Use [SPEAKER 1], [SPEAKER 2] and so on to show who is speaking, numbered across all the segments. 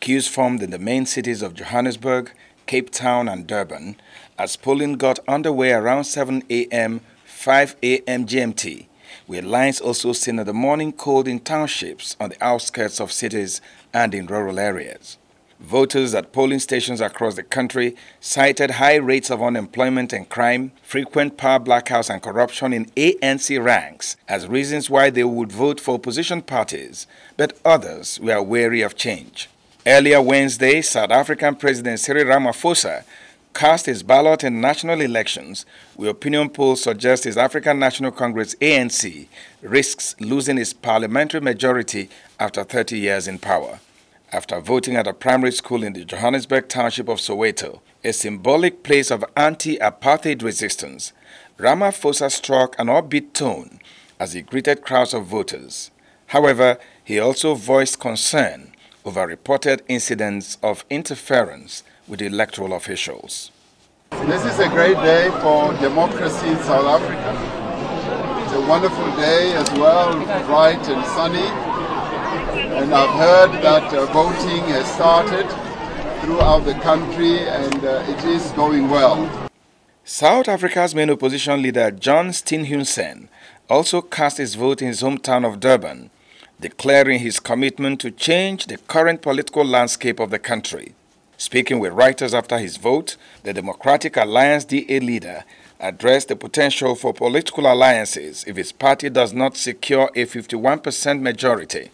[SPEAKER 1] Queues formed in the main cities of Johannesburg, Cape Town and Durban as polling got underway around 7 a.m., 5 a.m. GMT, with lines also seen in the morning cold in townships on the outskirts of cities and in rural areas. Voters at polling stations across the country cited high rates of unemployment and crime, frequent power blackouts and corruption in ANC ranks as reasons why they would vote for opposition parties, but others were wary of change. Earlier Wednesday, South African President Cyril Ramaphosa cast his ballot in national elections, where opinion polls suggest his African National Congress ANC risks losing its parliamentary majority after 30 years in power. After voting at a primary school in the Johannesburg township of Soweto, a symbolic place of anti-apartheid resistance, Ramaphosa struck an upbeat tone as he greeted crowds of voters. However, he also voiced concern over reported incidents of interference with electoral officials.
[SPEAKER 2] This is a great day for democracy in South Africa. It's a wonderful day as well, bright and sunny. And I've heard that voting has started throughout the country and it is going well.
[SPEAKER 1] South Africa's main opposition leader John Steenhuisen also cast his vote in his hometown of Durban, declaring his commitment to change the current political landscape of the country. Speaking with writers after his vote, the Democratic Alliance DA leader addressed the potential for political alliances if his party does not secure a 51% majority.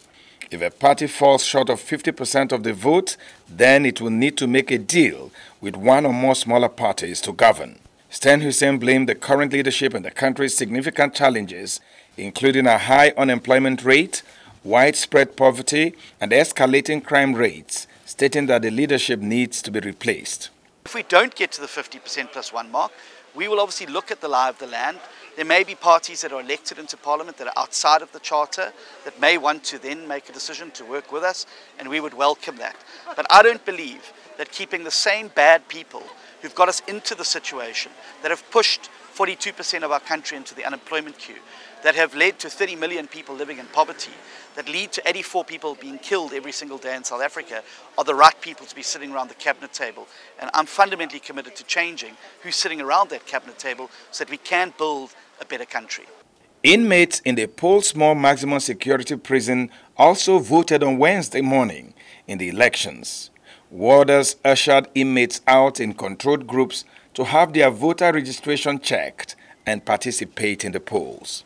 [SPEAKER 1] If a party falls short of 50% of the vote, then it will need to make a deal with one or more smaller parties to govern. Steenhuisen blamed the current leadership and the country's significant challenges, including a high unemployment rate, widespread poverty, and escalating crime rates, stating that the leadership needs to be replaced.
[SPEAKER 3] If we don't get to the 50% plus one mark, we will obviously look at the lie of the land. There may be parties that are elected into parliament that are outside of the charter that may want to then make a decision to work with us, and we would welcome that. But I don't believe that keeping the same bad people who've got us into the situation, that have pushed 42% of our country into the unemployment queue, that have led to 30 million people living in poverty, that lead to 84 people being killed every single day in South Africa, are the right people to be sitting around the cabinet table. And I'm fundamentally committed to changing who's sitting around that cabinet table so that we can build a better country.
[SPEAKER 1] Inmates in the Pollsmoor maximum security prison also voted on Wednesday morning in the elections. Warders ushered inmates out in controlled groups to have their voter registration checked and participate in the polls.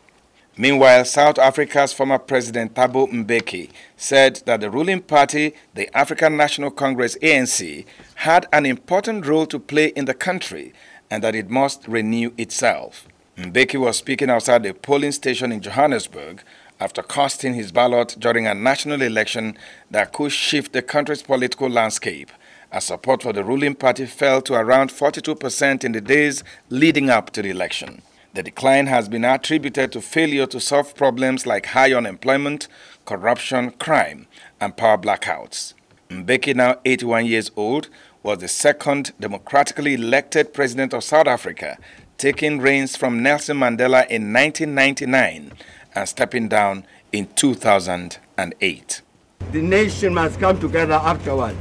[SPEAKER 1] Meanwhile, South Africa's former President Thabo Mbeki said that the ruling party, the African National Congress ANC, had an important role to play in the country and that it must renew itself. Mbeki was speaking outside a polling station in Johannesburg after casting his ballot during a national election that could shift the country's political landscape, as support for the ruling party fell to around 42% in the days leading up to the election. The decline has been attributed to failure to solve problems like high unemployment, corruption, crime, and power blackouts. Mbeki, now 81 years old, was the second democratically elected president of South Africa, taking reins from Nelson Mandela in 1999 and stepping down in 2008.
[SPEAKER 4] The nation must come together afterwards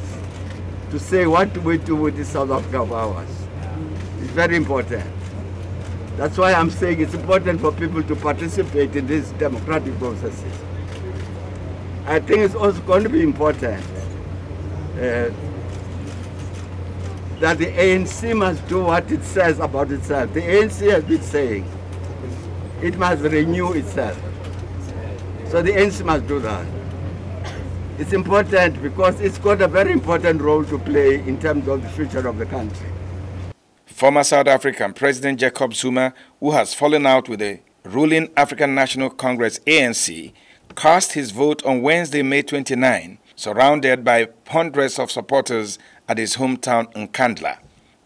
[SPEAKER 4] to say what do we do with this South Africa of ours. It's very important. That's why I'm saying it's important for people to participate in these democratic processes. I think it's also going to be important that the ANC must do what it says about itself. The ANC has been saying it must renew itself. So the ANC must do that. It's important because it's got a very important role to play in terms of the future of the country.
[SPEAKER 1] Former South African President Jacob Zuma, who has fallen out with the ruling African National Congress ANC, cast his vote on Wednesday, May 29, surrounded by hundreds of supporters at his hometown Nkandla.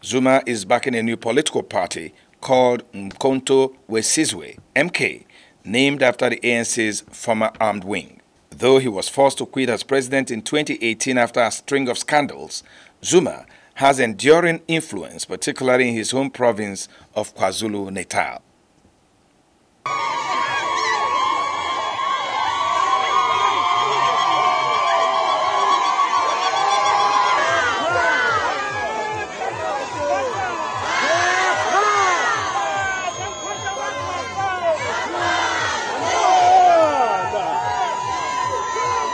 [SPEAKER 1] Zuma is backing a new political party called Mkhonto weSizwe, MK, named after the ANC's former armed wing. Though he was forced to quit as president in 2018 after a string of scandals, Zuma has enduring influence, particularly in his home province of KwaZulu-Natal.